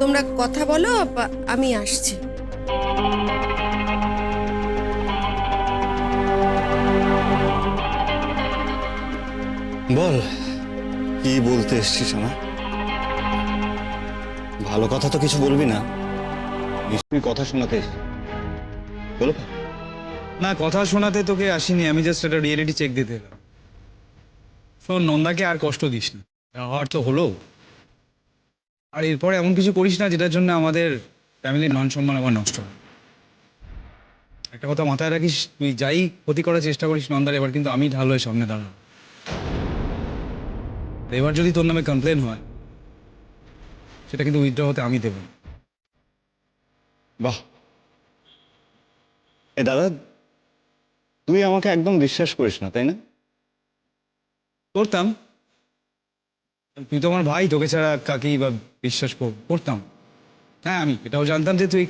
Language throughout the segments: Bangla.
তোমরা কথা বলো, আমি আসছি। বল, কি বলতে এসছিস আমার? ভালো কথা তো কিছু বলবি না, নিশ্চয়ই কথা শোনাতে এসছিস। বলো। না, কথা শোনাতে তোকে আসিনি, আমি জাস্ট একটা রিয়েলিটি চেক দিতে এলাম। শোন, নন্দাকে আর কষ্ট দিস না, হওয়ার তো হলো। আর এরপরে এমন কিছু করিস না যেটার জন্য আমাদের ফ্যামিলির মান সম্মান আবার নষ্ট হয়। একটা কথা মাথায় রাখিস, তুই যাই ক্ষতি করার চেষ্টা করিস নন্দার, এবার কিন্তু আমি ঢাল হয়ে সামনে দাঁড়াবো। এবার যদি তোর নামে কমপ্লেন হয়, সেটা কিন্তু উইথড্র হতে আমি দেবো। বাহ, এ দাদা, তুই আমাকে একদম বিশ্বাস করিস না, তাই না? করতাম, তুই তো আমার ভাই, তোকে ছাড়া কাকেই বা বিশ্বাস করতাম। হ্যাঁ, আমি এটাও জানতাম যে তুই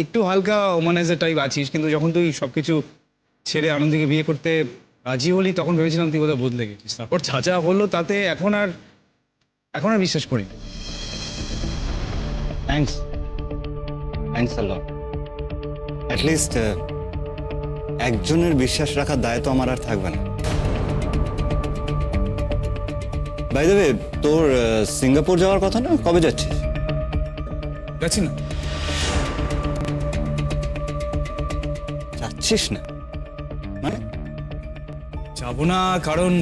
একটু হালকা ওমানাইজার টাইপ আছিস, কিন্তু যখন তুই সবকিছু ছেড়ে আনন্দকে বিয়ে করতে রাজি হলি, তখন ভেবেছিলাম তুই বোধহয় বদলে গেছিস। তারপর যা যা হলো তাতে এখন আর বিশ্বাস করি না। Thanks, thanks a lot. At least একজনের বিশ্বাস রাখার দায় তো আমার আর থাকবে না। বাই দ্য ওয়ে, তোর সিঙ্গাপুর যাওয়ার কথা না, কবে যাচ্ছিস? যাচ্ছি না। যাচ্ছিস না মানে? যাবো না কারণ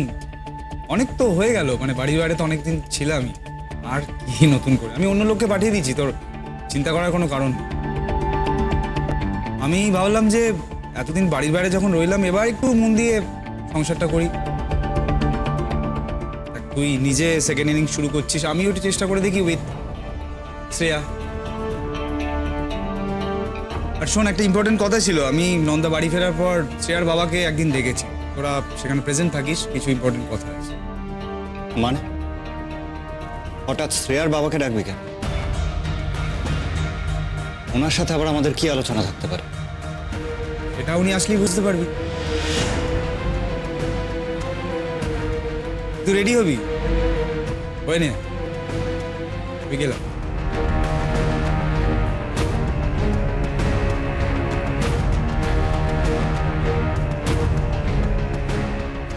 অনেক তো হয়ে গেল, মানে বাড়ির বাইরে তো অনেকদিন ছিলামই। আর কি নতুন করে আমি অন্য লোককে পাঠিয়ে দিয়েছি, তোর চিন্তা করার কোনো কারণ নেই। আমি ভাবলাম যে এতদিন বাড়ির বাইরে যখন রইলাম, এবার একটু মন দিয়ে সংসারটা করি। তুই নিজে সেকেন্ড ইনিংস শুরু করছিস, আমিও একটু চেষ্টা করে দেখি উইথ শ্রেয়া। আর শোন, একটা ইম্পর্টেন্ট কথা ছিল, আমি নন্দা বাড়ি ফেরার পর শ্রেয়ার বাবাকে একদিন দেখেছি। তোরা সেখানে প্রেজেন্ট থাকিস, কিছু ইম্পর্টেন্ট কথা আছে। মানে হঠাৎ শ্রেয়ার বাবাকে ডাকবি কেন? ওনার সাথে আবার আমাদের কি আলোচনা থাকতে পারে? এটা উনি আসলেই বুঝতে পারবি। তুই রেডি হবি? হয়ে নে, বিকেলা।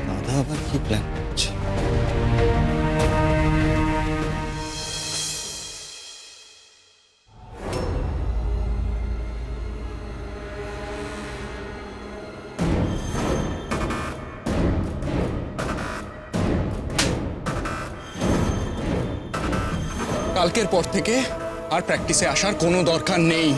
দাদা আবার কি প্ল্যান করছে? কালকের পর থেকে আর প্র্যাকটিসে আসার কোনো দরকার নেই।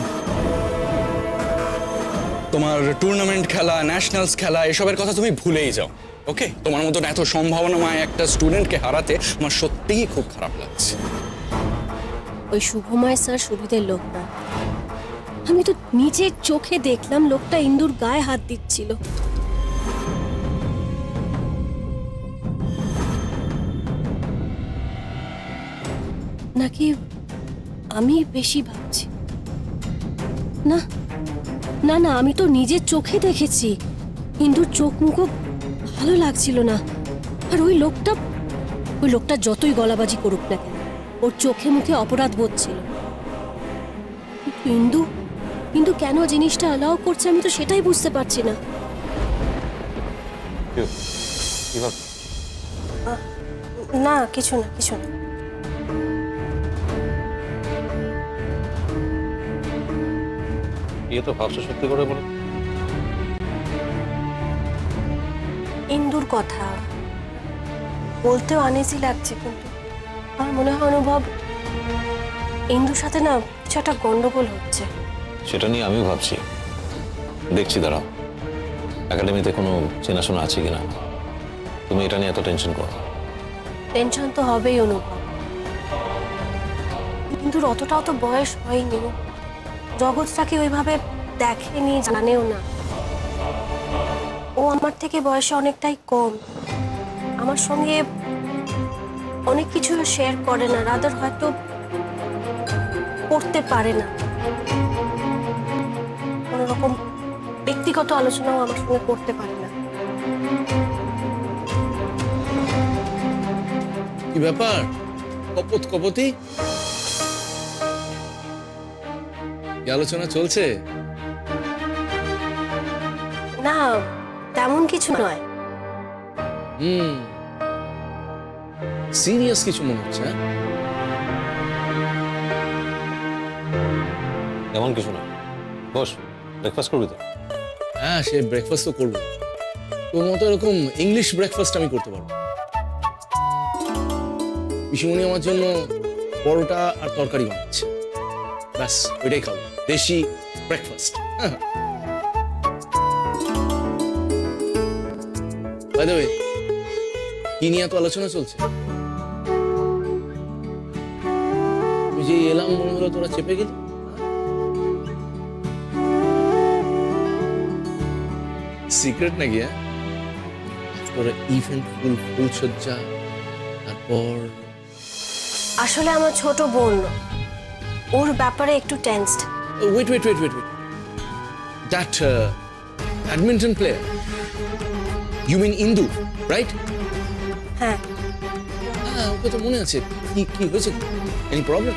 তোমার টুর্নামেন্ট খেলা, ন্যাশনালস খেলা, এসবের কথা তুমি ভুলেই যাও। ওকে, তোমার মতন এত সম্ভাবনাময় একটা স্টুডেন্টকে হারাতে আমার সত্যিই খুব খারাপ লাগছে। ওই শুভময় স্যার সুবিধের লোক না। আমি তো নিজের চোখে দেখলাম লোকটা ইন্দুর গায়ে হাত দিচ্ছিল। নাকি আমি বেশি ভাবছি? না না না, আমি তো নিজের চোখে দেখেছি ইন্দুর চোখ মুখও ভালো লাগছিল না। আর ওই লোকটা যতই গলাবাজি করুক না কেন, ওর চোখে মুখে অপরাধ বোধ ছিল। ইন্দু কেন জিনিসটা অ্যালাউ করছে আমি তো সেটাই বুঝতে পারছি না। না, কিছু না। ये तो ভাবছো সত্যি করে বলো। ইন্দুর কথা বলতেও আনইজি লাগছে, কিন্তু আমার মনে হয় অনুভব ইন্দুর সাথে না কিছু একটা গন্ডগোল হচ্ছে। সেটা নিয়ে আমিও ভাবছি, দেখছি দাঁড়াও একাডেমিতে কোনো চেনাশোনা আছে কিনা। তুমি এটা নিয়ে এত টেনশন করো। টেনশন তো হবেই অনুভব, ইন্দুর অতটাও তো বয়স হয়নি, জগৎটাকে ওইভাবে দেখেনি, জানেও না। ও আমার থেকে বয়সে অনেকটাই কম, আমার সঙ্গে অনেক কিছু শেয়ার করে না, রাদার হয়তো করতে পারে না। কোনোরকম ব্যক্তিগত আলোচনাও আমার সঙ্গে করতে পারে না। কি ব্যাপার কপতি? কি আলোচনা চলছে? না তেমন কিছু নয়। সিরিয়াস কিছু মনে হচ্ছে, হ্যাঁ? এমন কিছু না। বস, ব্রেকফাস্ট করবি তো? হ্যাঁ, সে ব্রেকফাস্ট তো করবো। তোর মতো এরকম ইংলিশ ব্রেকফাস্ট আমি করতে পারবো। পিসিমণি আমার জন্য পরোটা আর তরকারি বানাচ্ছে, ব্যাস ওইটাই খাবো, দেশি ব্রেকফাস্ট। বাই দ্য ওয়ে, কি নিয়ে এত আলোচনা চলছে? তুই যে এলাম মনে হলো তোরা চেপে গেলি। সিক্রেট নাকি? হ্যাঁ, তোরা ইভেন্ট ফুলসজ্জা, তারপর আসলে আমার ছোট বোন, ওর ব্যাপারে একটু tensed. Wait that badminton player, you mean Indu, right? হ্যাঁ, হ্যাঁ, ওকে তো মনে আছে। কি কি হয়েছে? Any problem?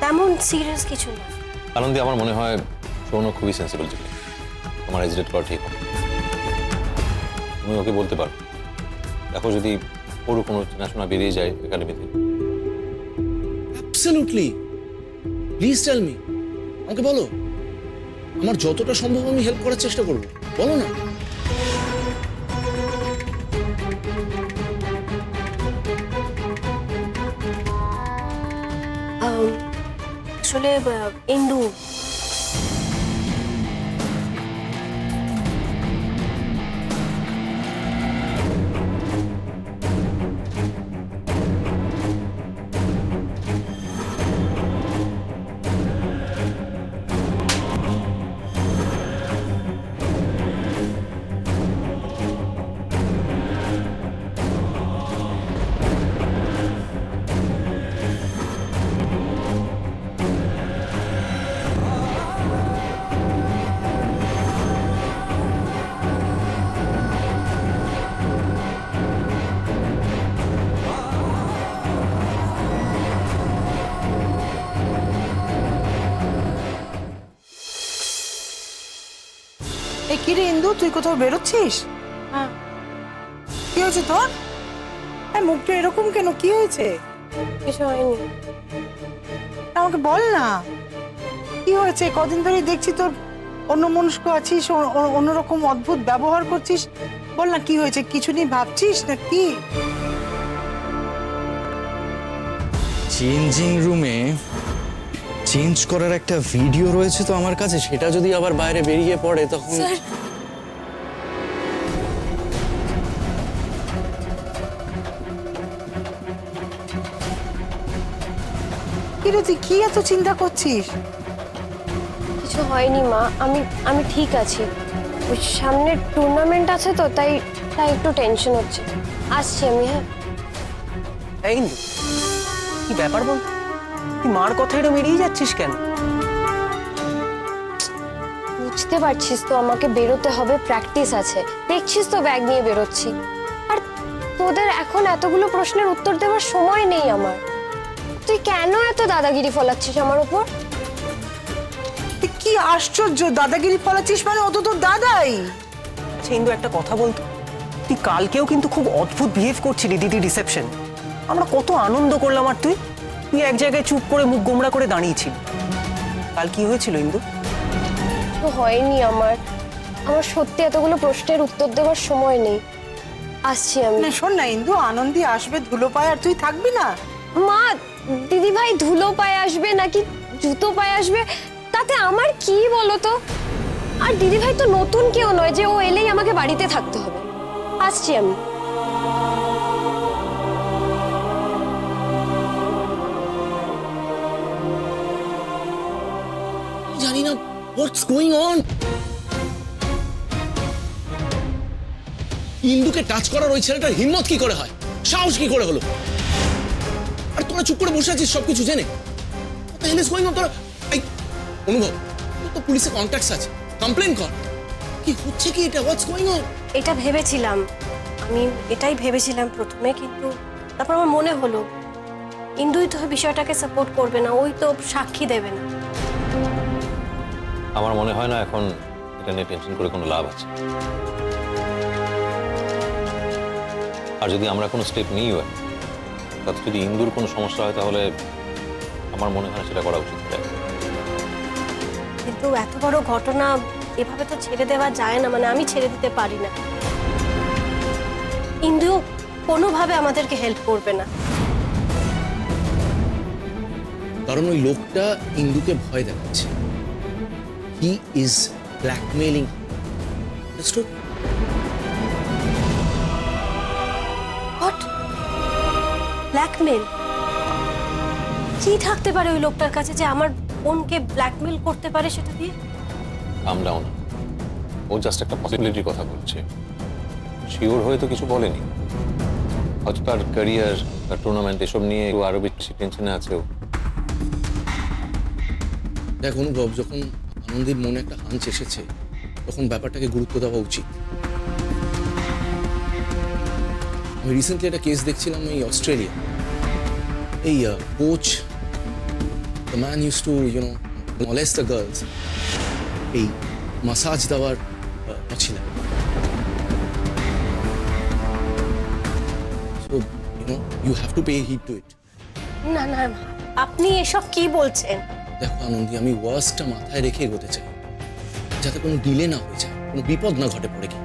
তেমন সিরিয়াস কিছু না। আনন্দী, আমার মনে হয় সৌনক খুবই সেন্সিবল ছিল। তোমার হেজিটেট করা ঠিক হবে। তুমি ওকে বলতে পারো, দেখো যদি ওর কোনো চেনাশোনা বেরিয়ে যায় একাডেমিতে। অ্যাবসলিউটলি, প্লিজ টেল মি, আমাকে বলো। আমার যতটা সম্ভব আমি হেল্প করার চেষ্টা করবো, বলো না। আসলে ইন্দু এই কি রে ইন্দু, তুই কোথাও বেরোচ্ছিস? হ্যাঁ। কি হয়েছে তোর? মুখটা এরকম কেন, কি হয়েছে? কিছু হয়নি। আমাকে বল না কি হয়েছে। কদিন ধরে দেখছি তোর অন্যমনস্ক আছিস, অন্যরকম অদ্ভুত ব্যবহার করছিস। বল না কি হয়েছে, কিছু নিয়ে ভাবছিস না কি? চেঞ্জিং রুমে চেঞ্জ করার একটা ভিডিও রয়েছে তো আমার কাছে, সেটা যদি আবার বাইরে বেরিয়ে পড়ে তখন। কি রে, তুই কি এত চিন্তা করছিস? কিছু হয়নি মা, আমি ঠিক আছি। ওই সামনে টুর্নামেন্ট আছে তো, তাই একটু টেনশন হচ্ছে। আসছি আমি। হ্যাঁ, এই ইন্দু, কি ব্যাপার বল? তুই মার কথা এটা বেরিয়ে যাচ্ছিস কেন? বুঝতে পারছিস তো আমাকে বেরোতে হবে, প্র্যাকটিস আছে। দেখছিস তো ব্যাগ নিয়ে বেরোচ্ছি। আর তোদের এখন এতগুলো প্রশ্নের উত্তর দেওয়ার সময় নেই আমার। তুই কেন এত দাদাগিরি ফলাচ্ছিস আমার উপর? কি আশ্চর্য, দাদাগিরি ফলাচ্ছিস মানে? ও তো তোর দাদাই। আচ্ছা ইন্দু, একটা কথা বলতো, তুই কালকেও কিন্তু খুব অদ্ভুত বিহেভ করছিলি দিদি রিসেপশন। আমরা কত আনন্দ করলাম, আর তুই এক জায়গায় চুপ করে মুখ গোমড়া করে দাঁড়িয়েছিলি। কাল কি হয়েছিল ইন্দু? তো হয়নি আমার সত্যি এতগুলো প্রশ্নের উত্তর দেওয়ার সময় নেই। আসছি আমি। শোন না ইন্দু, আনন্দী আসবে ধুলো পায়, আর তুই থাকবি না? মা, দিদি ভাই ধুলো পায়ে আসবে নাকি জুতো পায়ে আসবে তাতে আমার কি বলো তো? আর দিদি ভাই তো নতুন কেউ নয় যে ও এলেই আমাকে বাড়িতে থাকতে হবে। আসছি আমি। জানি না হোয়াটস গোয়িং অন। ইন্দুকে টাচ করার ওই ছেলেটার হিম্মত কি করে হয়, সাহস কি করে হলো? আর তোরা চুপ করে বসে আছিস সবকিছু জেনে। What the hell is going on? তোরা অনুভব, তোর তো পুলিশে কন্ট্যাক্টস আছে, কমপ্লেন কর। কি হচ্ছে কি এটা? What's going on? এটা ভেবেছিলাম, আমি এটাই ভেবেছিলাম প্রথমে, কিন্তু তারপর আমার মনে হলো ইন্দুই তো বিষয়টাকে সাপোর্ট করবে না, ওই তো সাক্ষী দেবে না। আমার মনে হয় না এখন এটা নিয়ে টেনশন করে কোনো লাভ আছে। আর যদি আমরা কোনো স্টেপ নিই তাতে যদি ইন্দুর কোনো সমস্যা হয় তাহলে আমার মনে হয় না সেটা করা উচিত। কিন্তু এত বড় ঘটনা এভাবে তো ছেড়ে দেওয়া যায় না, মানে আমি ছেড়ে দিতে পারি না। ইন্দু কোনোভাবে আমাদেরকে হেল্প করবে না। কারণ ওই লোকটা ইন্দুকে ভয় দেখাচ্ছে। He is blackmailing. What? Blackmail? কি থাকতে পারে ওই লোকটার কাছে যে আমার বোনকে ব্ল্যাকমেল করতে পারে সেটা দিয়ে? কাম ডাউন, ও জাস্ট একটা পসিবিলিটির কথা বলছে, শিওর হয়ে তো কিছু বলেনি। হয়তো তার ক্যারিয়ার, তার টুর্নামেন্ট এসব নিয়ে একটু আরো বেশি টেনশনে আছে ও। দেখ অনুভব, যখন আনন্দের মনে একটা হাঞ্চ এসেছে তখন ব্যাপারটাকে গুরুত্ব দেওয়া উচিত। আমি রিসেন্টলি একটা কেস দেখছিলাম এই অস্ট্রেলিয়া। এই coach, the man use to molest the girls, এই মাসাজ দেওয়ার ছিলেন। So, you have to pay heed to it. না না, আপনি এসব কি বলছেন? দেখো আনন্দি, আমি ওয়ার্স্টটা মাথায় রেখে এগোতে চাই, যাতে কোনো ডিলে না হয়ে যায়, কোনো বিপদ না ঘটে পড়ে কি।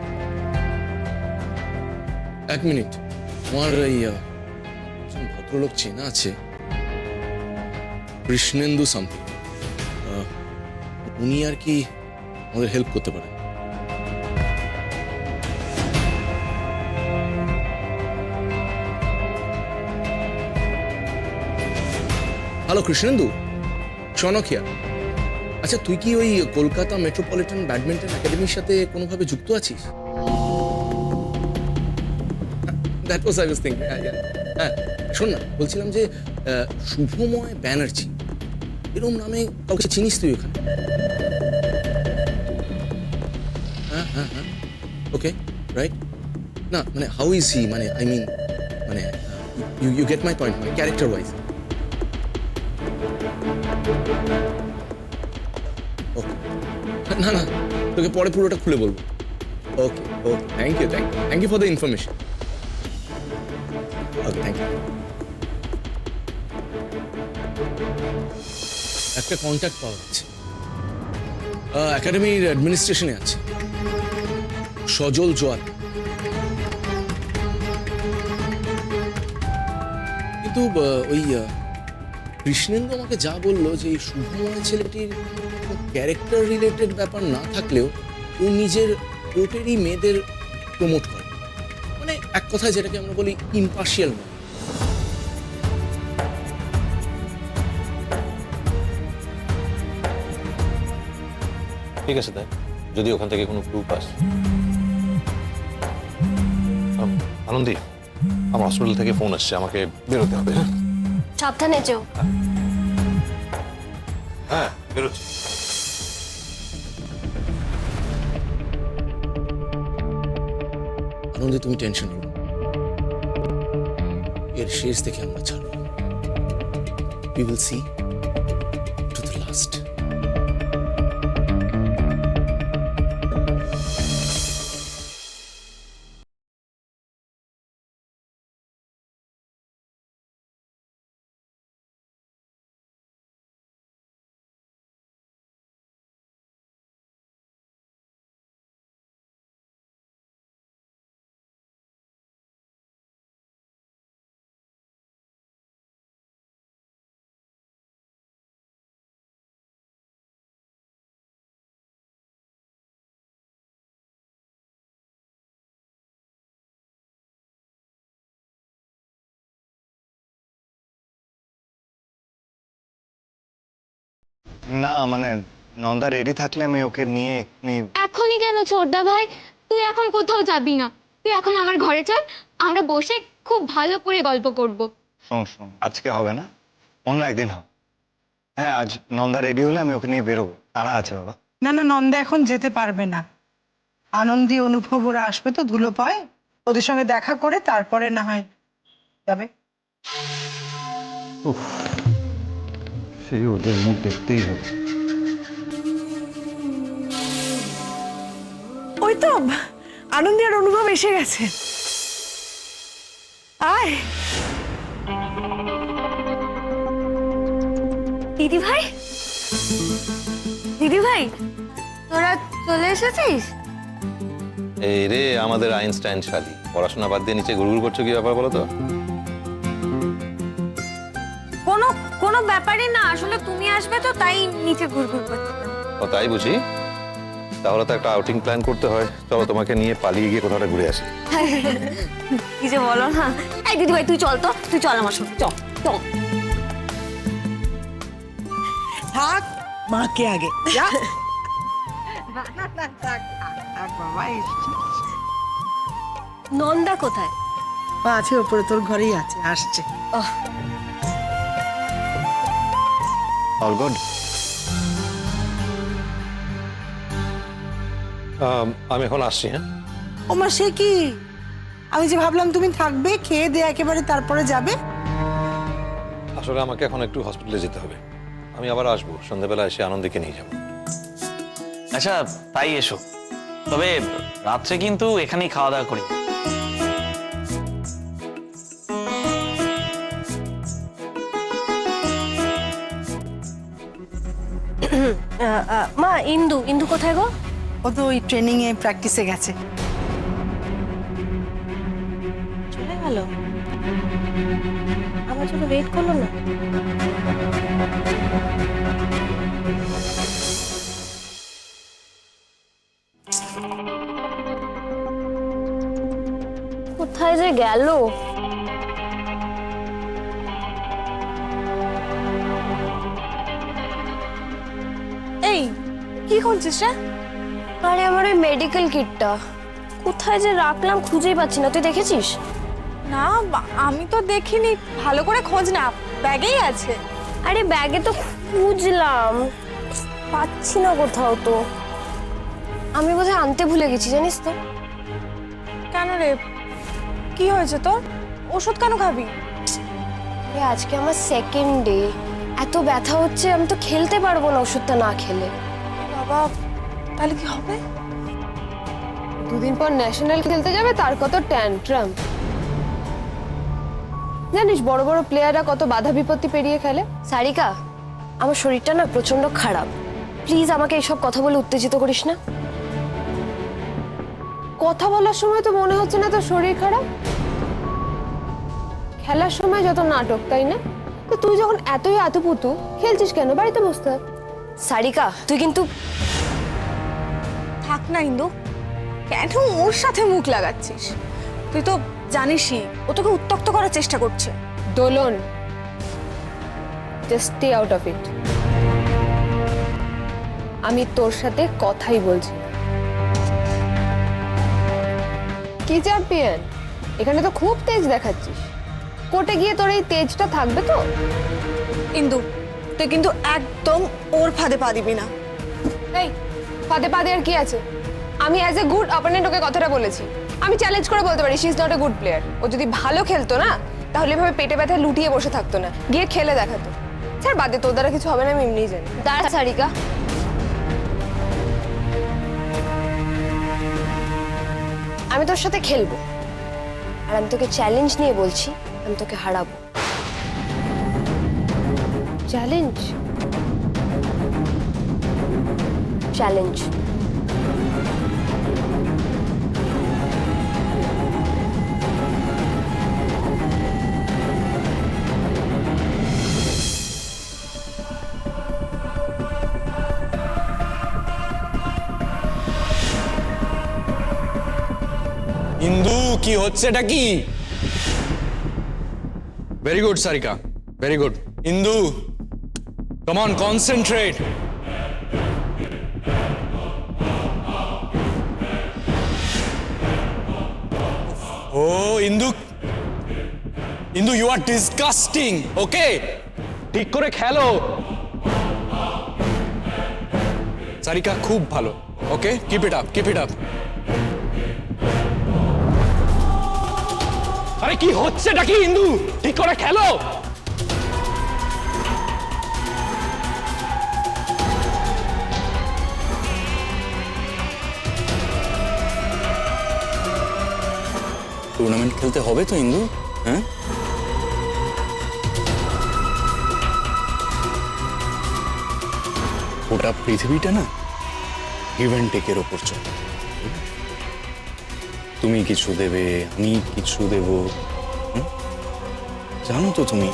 এক মিনিট, আমার এই ভদ্রলোক চেনা আছে, কৃষ্ণেন্দু সামথিং, উনি আর কি আমাদের হেল্প করতে পারেন। Hello Krishnendu, Shaunak here. আচ্ছা, তুই কি ওই কলকাতা মেট্রোপলিটন ব্যাডমিন্টন একাডেমির সাথে কোনোভাবে যুক্ত আছিস? That was I was thinking. হ্যাঁ, শোন না, বলছিলাম যে শুভময় ব্যানার্জি এরকম নামে কাউকে চিনিস তুই ওখানে? হ্যাঁ হ্যাঁ হ্যাঁ, ওকে, রাইট। না মানে হাউ ইজ হি, মানে আই মিন, মানে ইউ গেট মাই পয়েন্ট, মানে ক্যারেক্টার ওয়াইজ। ওকে, না না, তোকে পরে পুরোটা খুলে বলবো। Okay okay, thank you for the information. Okay, thank you. একটা কন্ট্যাক্ট পাওয়া যাচ্ছে, একাডেমির অ্যাডমিনিস্ট্রেশনে আছে, সজল জোয়ার। কিন্তু ওই কৃষ্ণেন্দু আমাকে যা বললো যে এই শুভময় ছেলেটির ক্যারেক্টার রিলেটেড ব্যাপার না থাকলেও ও নিজের কোর্টেরই মেয়েদের প্রমোট করে, মানে এক কথায় যেটাকে আমরা বলি ইম্পার্শিয়াল। ঠিক আছে, তাই যদি ওখান থেকে কোনো প্রুফ আসে। আনন্দি, আমার হসপিটাল থেকে ফোন আসছে, আমাকে বেরোতে হবে। সাবধানে যেও। হ্যাঁ, বেরোচ্ছি। আনন্দে, তুমি টেনশন নিও, এর শেষ দেখে আমরা ছাড়ব। We will see to the last. না মানে নন্দা রেডি থাকলে আমি ওকে নিয়ে এক্ষুনি। এখনই কেন ছোটদা ভাই? তুই এখন কোথাও যাবি না, তুই এখন আমার ঘরে চল, আমরা বসে খুব ভালো করে গল্প করব। শোন, আজকে হবে না, অন্য একদিন হবে। হ্যাঁ, আজ নন্দা রেডি হলে আমি ওকে নিয়ে বেরোবো। তারা আছে বাবা। না না, নন্দা এখন যেতে পারবে না। আনন্দী, অনুভব ওরা আসবে তো, ধুলো পায়, ওদের সঙ্গে দেখা করে তারপরে না হয় যাবে। সেই ওদের মুখ দেখতেই হবে। ওই তো আনন্দী আর অনুভব এসে গেছে। আয় দিদি ভাই, দিদি ভাই, তোরা চলে এসেছিস? এই রে আমাদের আইনস্টাইন শালী, পড়াশোনা বাদ দিয়ে নিচে ঘুরঘুর করছো, কি ব্যাপার বলো তো? কোনো ব্যাপারই না, আসলে তুমি আসবে তো তাই নিচে ঘুরঘুর করতে। ও তাই বুঝি? তাহলে তো একটা আউটিং প্ল্যান করতে হয়। চলো তোমাকে নিয়ে পালিয়ে গিয়ে কোথাও ঘুরে আসি। কি যে বলো না। এই দিদি ভাই তুই চল তো, তুই চল আমার সঙ্গে, চল চল। থাক, মাকে আগে যা। না, না, না, থাক, থাক, থাক বাবা, এসছিস। নন্দা কোথায়? ও আছে ওপরে, তোর ঘরেই আছে, আসছে। All good. আমি এখন আসছি। হ্যাঁ, ওমা সে কি, আমি যে ভাবলাম তুমি থাকবে, খেয়ে দে একেবারে তারপরে যাবে। আসলে আমাকে এখন একটু হসপিটালে যেতে হবে। আমি আবার আসবো সন্ধ্যাবেলা, এসে আনন্দকে নিয়ে যাবো। আচ্ছা তাই এসো, তবে রাত্রে কিন্তু এখানেই খাওয়া দাওয়া করি। মা, ইন্দু ইন্দু কোথায় গো? ও তো ওই ট্রেনিং এ প্র্যাকটিসে গেছে। চলে গেল? আমার জন্য ওয়েট করলো না? কোথায় যে গেল? এই কি করছিস রে? আরে আমার ওই মেডিকেল কিটটা কোথায় যে রাখলাম খুঁজেই পাচ্ছি না, তুই দেখেছিস? না আমি তো দেখিনি, ভালো করে খোঁজ না, ব্যাগেই আছে। আরে ব্যাগে তো খুঁজলাম, পাচ্ছি না কোথাও তো। আমি বোধহয় আনতে ভুলে গেছি, জানিস তো? কেন রে, কি হয়েছে তোর? ওষুধ কেন খাবি? আজকে আমার সেকেন্ড ডে, এত ব্যথা হচ্ছে, আমি তো খেলতে পারবো না ওষুধটা না খেলে। বাবা, তাহলে কি হবে? দুদিন পর ন্যাশনাল খেলতে যাবে, তার কত ট্যান্ট্রাম। জানিস বড় বড় প্লেয়াররা কত বাধা বিপত্তি পেরিয়ে খেলে। সারিকা, আমার শরীরটা না প্রচন্ড খারাপ, প্লিজ আমাকে এইসব কথা বলে উত্তেজিত করিস না। কথা বলার সময় তো মনে হচ্ছে না তোর শরীর খারাপ, খেলার সময় যত নাটক, তাই না? তো তুই যখন এতই আতুপুতু খেলছিস কেন, বাড়িতে বসতে। সারিকা তুই কিন্তু থাক না ইন্দু, কেন ওর সাথে মুখ লাগাচ্ছিস? তুই তো জানিসই ও তোকে উত্তক্ত করার চেষ্টা করছে। Dolon, just stay out of it. আমি তোর সাথে কথাই বলছি। কি চ্যাম্পিয়ন, এখানে তো খুব তেজ দেখাচ্ছিস, কোর্টে গিয়ে তোর এই তেজটা থাকবে তো? ইন্দু, তুই কিন্তু একদম ওর ফাঁদে পা দিবি না। এই ফাঁদে পাদে আর কি আছে? আমি অ্যাজ এ গুড অপোনেন্ট ওকে কথাটা বলেছি। আমি চ্যালেঞ্জ করে বলতে পারি she is not a good player. ও যদি ভালো খেলতো না, তাহলে এভাবে পেটে ব্যথায় লুটিয়ে বসে থাকতো না, গিয়ে খেলে দেখাতো। স্যার বাদে, তোর দ্বারা কিছু হবে না, আমি এমনিই জানি। দাঁড়া সারিকা, আমি তোর সাথে খেলবো, আর আমি তোকে চ্যালেঞ্জ নিয়ে বলছি, আমি তোকে হারাবো। চ্যালেঞ্জ? চ্যালেঞ্জ। ইন্দু, কি হচ্ছে এটা? কি? Very good Sarika, very good. Indu, come on, concentrate. ও Indu, Indu you are disgusting. Okay, ঠিক করে খেলো। সারিকা খুব ভালো, okay, keep it up, keep it up. আরে কি হচ্ছে এটা? কি ইন্দু, ঠিক করে খেলো। টুর্নামেন্ট খেলতে হবে তো ইন্দু, হ্যাঁ? গোটা পৃথিবীটা না গিভ অ্যান্ড টেকের ওপর চলে। তুমি কিছু দেবে, আমি কিছু দেব, জানো তো তুমি।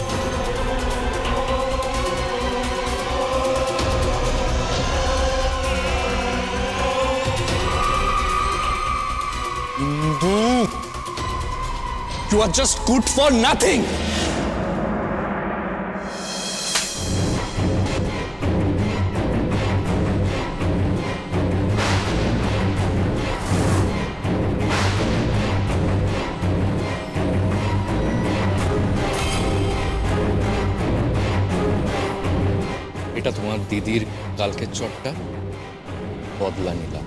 ইন্দু, you are just good for nothing. এটা তোমার দিদির কালকের চটটা বদলা নিলাম।